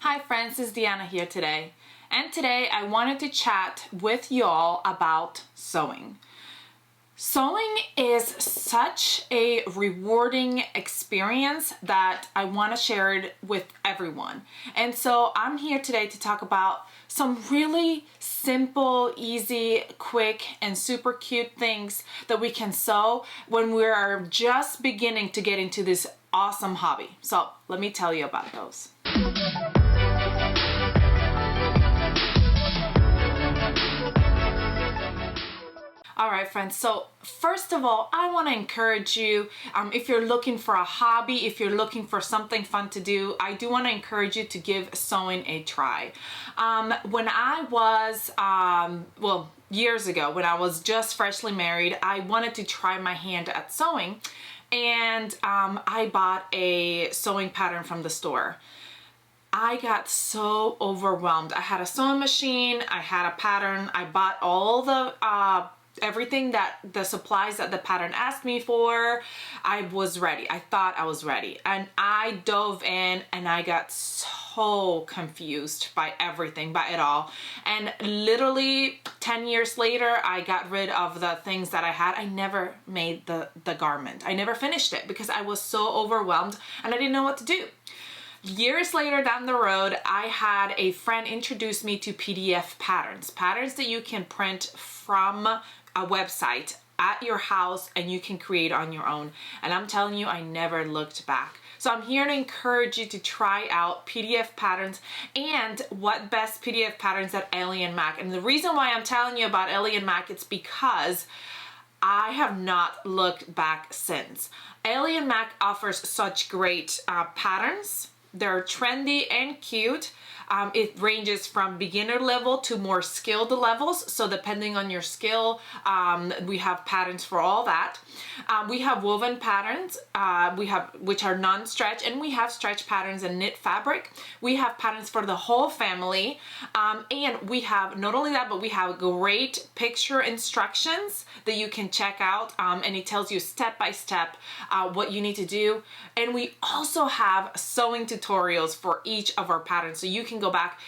Hi friends, it's Deanna here today, and today I wanted to chat with y'all about sewing. Sewing is such a rewarding experience that I want to share it with everyone. And so I'm here today to talk about some really simple, easy, quick, and super cute things that we can sew when we are just beginning to get into this awesome hobby. So let me tell you about those. All right, friends, so first of all, I want to encourage you, if you're looking for a hobby, if you're looking for something fun to do, I do want to encourage you to give sewing a try. When I was, years ago, when I was just freshly married, I wanted to try my hand at sewing, and I bought a sewing pattern from the store. I got so overwhelmed. I had a sewing machine, I had a pattern, I bought all the everything that the supplies that the pattern asked me for. I was ready. I thought I was ready, and I dove in and I got so confused by everything, by it all. And literally 10 years later, I got rid of the things that I had. I never made the garment. I never finished it because I was so overwhelmed and I didn't know what to do. Years later down the road, I had a friend introduce me to PDF patterns that you can print from a website at your house and you can create on your own. And I'm telling you, I never looked back. So I'm here to encourage you to try out PDF patterns, and what best PDF patterns at Alien Mac. And the reason why I'm telling you about Alien Mac, it's because I have not looked back since. Alien Mac offers such great patterns. They're trendy and cute. It ranges from beginner level to more skilled levels. So depending on your skill, we have patterns for all that. We have woven patterns, which are non-stretch, and we have stretch patterns and knit fabric. We have patterns for the whole family. And we have, not only that, but we have great picture instructions that you can check out. And it tells you step by step what you need to do. And we also have sewing tutorials for each of our patterns. So you can go back,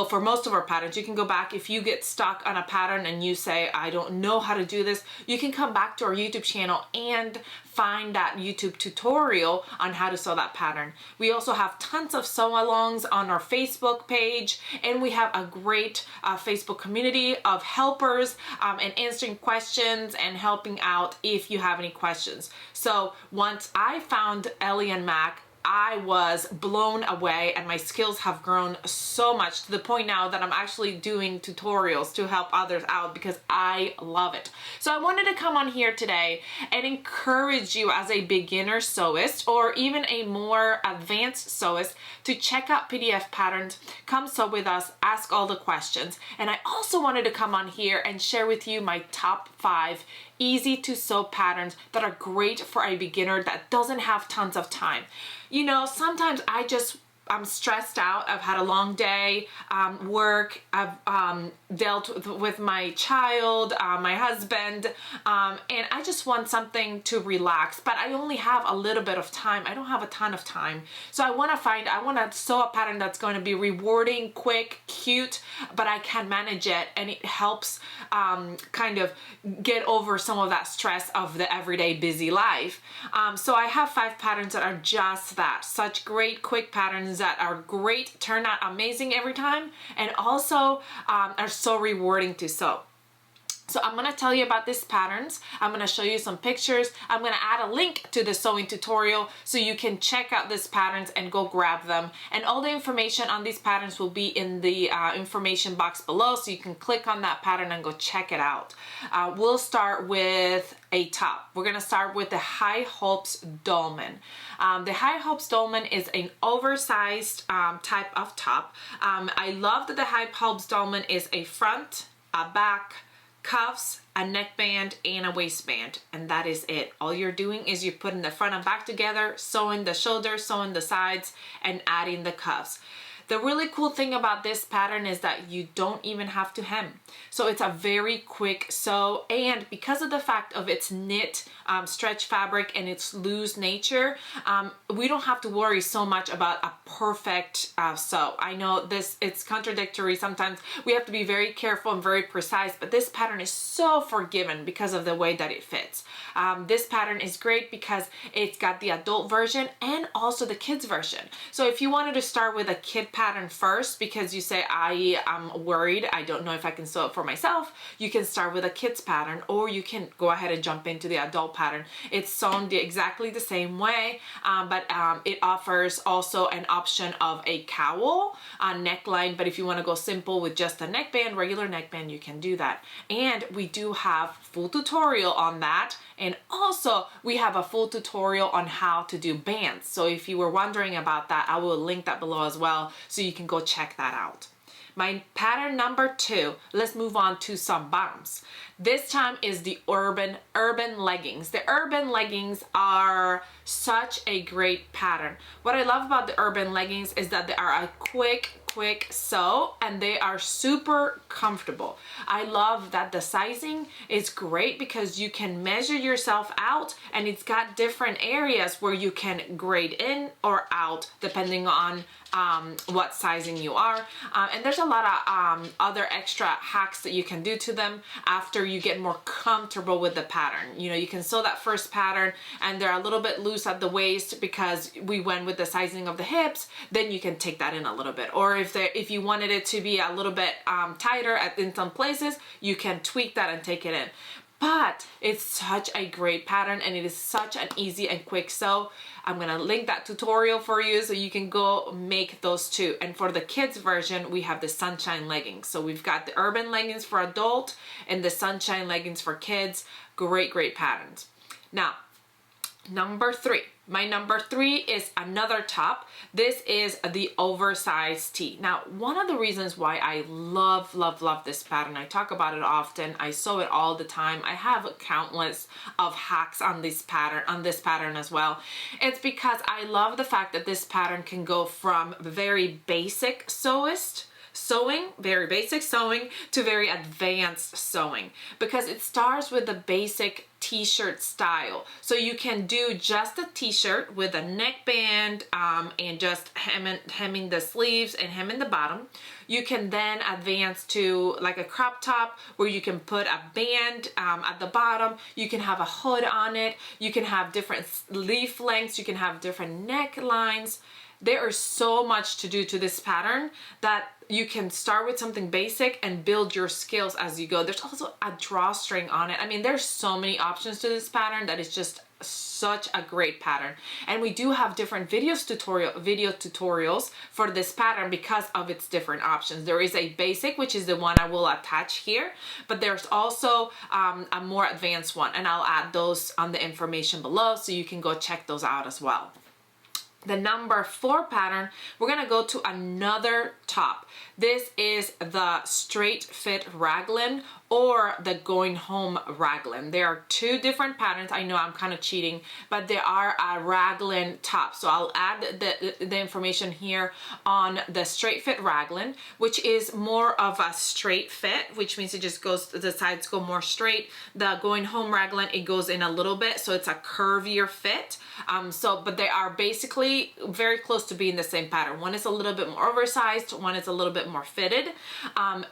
for most of our patterns, you can go back if you get stuck on a pattern and you say, I don't know how to do this, you can come back to our YouTube channel and find that YouTube tutorial on how to sew that pattern. We also have tons of sew-alongs on our Facebook page, and we have a great Facebook community of helpers and answering questions and helping out if you have any questions. So once I found Alien Mac, I was blown away, and my skills have grown so much to the point now that I'm actually doing tutorials to help others out because I love it. So I wanted to come on here today and encourage you as a beginner sewist or even a more advanced sewist to check out PDF patterns, come sew with us, ask all the questions. And I also wanted to come on here and share with you my top 5 easy to sew patterns that are great for a beginner that doesn't have tons of time. You know, sometimes I'm stressed out. I've had a long day, work, I've dealt with my child, my husband, and I just want something to relax, but I only have a little bit of time. I don't have a ton of time. So I want to sew a pattern that's going to be rewarding, quick, cute, but I can manage it, and it helps kind of get over some of that stress of the everyday busy life. So I have 5 patterns that are just that, such great quick patterns that are great, turn out amazing every time, and also are so rewarding to sew. So I'm going to tell you about these patterns. I'm going to show you some pictures. I'm going to add a link to the sewing tutorial so you can check out these patterns and go grab them. And all the information on these patterns will be in the information box below, so you can click on that pattern and go check it out. We'll start with a top. We're going to start with the High Hopes Dolman. The High Hopes Dolman is an oversized type of top. I love that the High Hopes Dolman is a front, a back, cuffs, a neckband, and a waistband, and that is it. All you're doing is you're putting the front and back together, sewing the shoulders, sewing the sides, and adding the cuffs. The really cool thing about this pattern is that you don't even have to hem. So it's a very quick sew, and because of the fact of its knit stretch fabric and its loose nature, we don't have to worry so much about a perfect sew. I know it's contradictory. Sometimes we have to be very careful and very precise, but this pattern is so forgiving because of the way that it fits. This pattern is great because it's got the adult version and also the kids version. So if you wanted to start with a kid pattern first because you say, I am worried, I don't know if I can sew it for myself, you can start with a kids pattern, or you can go ahead and jump into the adult pattern. It's sewn exactly the same way, but it offers also an option of a cowl neckline. But if you want to go simple with just a neckband, regular neckband, you can do that. And we do have full tutorial on that. And also we have a full tutorial on how to do bands. So if you were wondering about that, I will link that below as well, so you can go check that out. My pattern number 2, let's move on to some bottoms. This time is the urban leggings. The urban leggings are such a great pattern. What I love about the urban leggings is that they are a quick sew, and they are super comfortable. I love that the sizing is great because you can measure yourself out, and it's got different areas where you can grade in or out depending on what sizing you are. And there's a lot of other extra hacks that you can do to them after you get more comfortable with the pattern. You know, you can sew that first pattern and they're a little bit loose at the waist because we went with the sizing of the hips, then you can take that in a little bit. Or if you wanted it to be a little bit tighter in some places, you can tweak that and take it in. But it's such a great pattern, and it is such an easy and quick sew. I'm gonna link that tutorial for you so you can go make those too. And for the kids version, we have the sunshine leggings. So we've got the urban leggings for adult and the sunshine leggings for kids. Great patterns. Now, number 3. My number 3 is another top. This is the oversized tee. Now, one of the reasons why I love this pattern, I talk about it often, I sew it all the time, I have countless of hacks on this pattern as well. It's because I love the fact that this pattern can go from very basic sewing, very basic sewing, to very advanced sewing, because it starts with the basic t-shirt style. So you can do just a t-shirt with a neckband and just hemming the sleeves and hemming the bottom. You can then advance to like a crop top where you can put a band at the bottom. You can have a hood on it. You can have different sleeve lengths. You can have different necklines. There is so much to do to this pattern that you can start with something basic and build your skills as you go. There's also a drawstring on it. I mean, there's so many options to this pattern that is just such a great pattern. And we do have different video tutorials for this pattern because of its different options. There is a basic, which is the one I will attach here, but there's also a more advanced one, and I'll add those on the information below so you can go check those out as well. The number 4 pattern, we're gonna go to another top. This is the straight fit raglan or the going home raglan. There are 2 different patterns. I know I'm kind of cheating, but there are a raglan top. So I'll add the information here on the straight fit raglan, which is more of a straight fit, which means it just goes, the sides go more straight. The going home raglan, it goes in a little bit, so it's a curvier fit. But they are basically very close to being the same pattern. One is a little bit more oversized, one is a little bit more fitted, and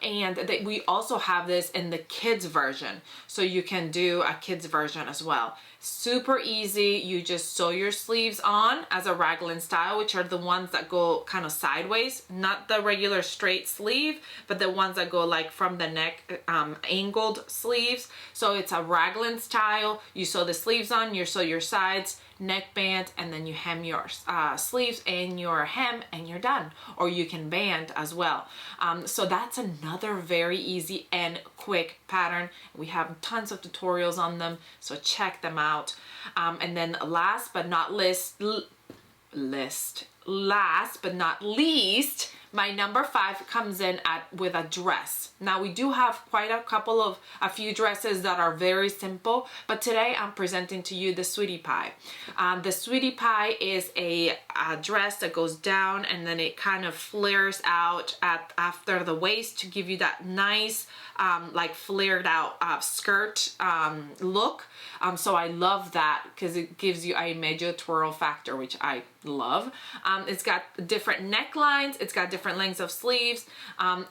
we also have this in the kids version, so you can do a kids version as well. Super easy. You just sew your sleeves on as a raglan style, which are the ones that go kind of sideways, not the regular straight sleeve, but the ones that go like from the neck, angled sleeves. So it's a raglan style. You sew the sleeves on, you sew your sides, neckband, and then you hem your sleeves and your hem, and you're done. Or you can band as well. So that's another very easy and quick pattern. We have tons of tutorials on them, so check them out. And then last but not least, My number 5 comes in with a dress. Now we do have quite a few dresses that are very simple, but today I'm presenting to you the Sweetie Pie. The Sweetie Pie is a dress that goes down and then it kind of flares out after the waist to give you that nice like flared out skirt look. So I love that because it gives you a major twirl factor, which I love. It's got different necklines, it's got different lengths of sleeves.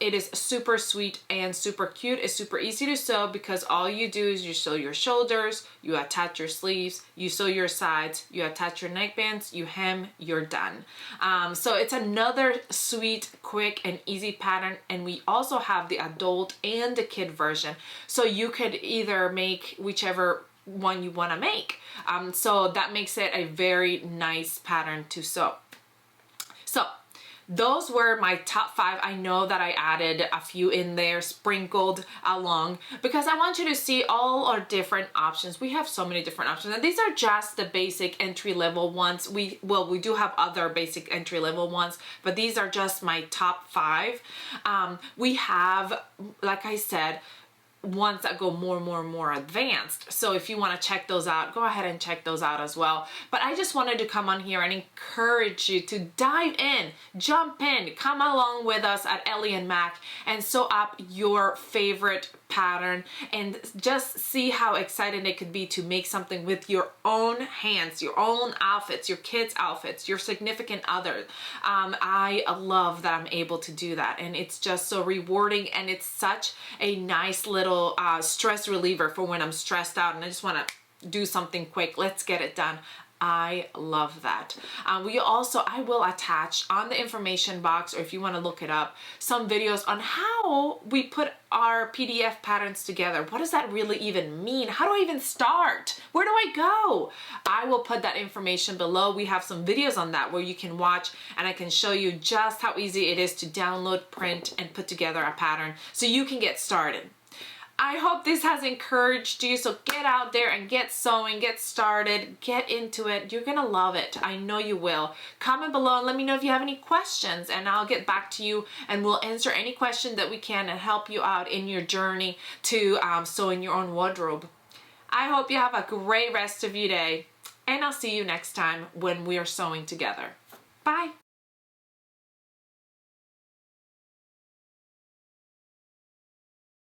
It is super sweet and super cute. It's super easy to sew because all you do is you sew your shoulders, you attach your sleeves, you sew your sides, you attach your neckbands, you hem, you're done. So it's another sweet, quick, and easy pattern, and we also have the adult and the kid version. So you could either make whichever one you want to make. So that makes it a very nice pattern to sew. So those were my top 5. I know that I added a few in there sprinkled along because I want you to see all our different options. We have so many different options, and these are just the basic entry-level ones. We do have other basic entry-level ones, but these are just my top 5. We have, like I said, ones that go more advanced. So if you want to check those out, go ahead and check those out as well. But I just wanted to come on here and encourage you to dive in, jump in, come along with us at Ellie and Mac and sew up your favorite pattern and just see how excited it could be to make something with your own hands, your own outfits, your kids' outfits, your significant other. I love that I'm able to do that, and it's just so rewarding, and it's such a nice little stress reliever for when I'm stressed out and I just want to do something quick. Let's get it done. I love that. I will attach on the information box, or if you want to look it up, some videos on how we put our PDF patterns together. What does that really even mean? How do I even start? Where do I go? I will put that information below. We have some videos on that where you can watch, and I can show you just how easy it is to download, print, and put together a pattern so you can get started. I hope this has encouraged you, so get out there and get sewing, get started, get into it. You're gonna love it. I know you will. Comment below and let me know if you have any questions, and I'll get back to you and we'll answer any question that we can and help you out in your journey to sewing your own wardrobe. I hope you have a great rest of your day, and I'll see you next time when we are sewing together. Bye.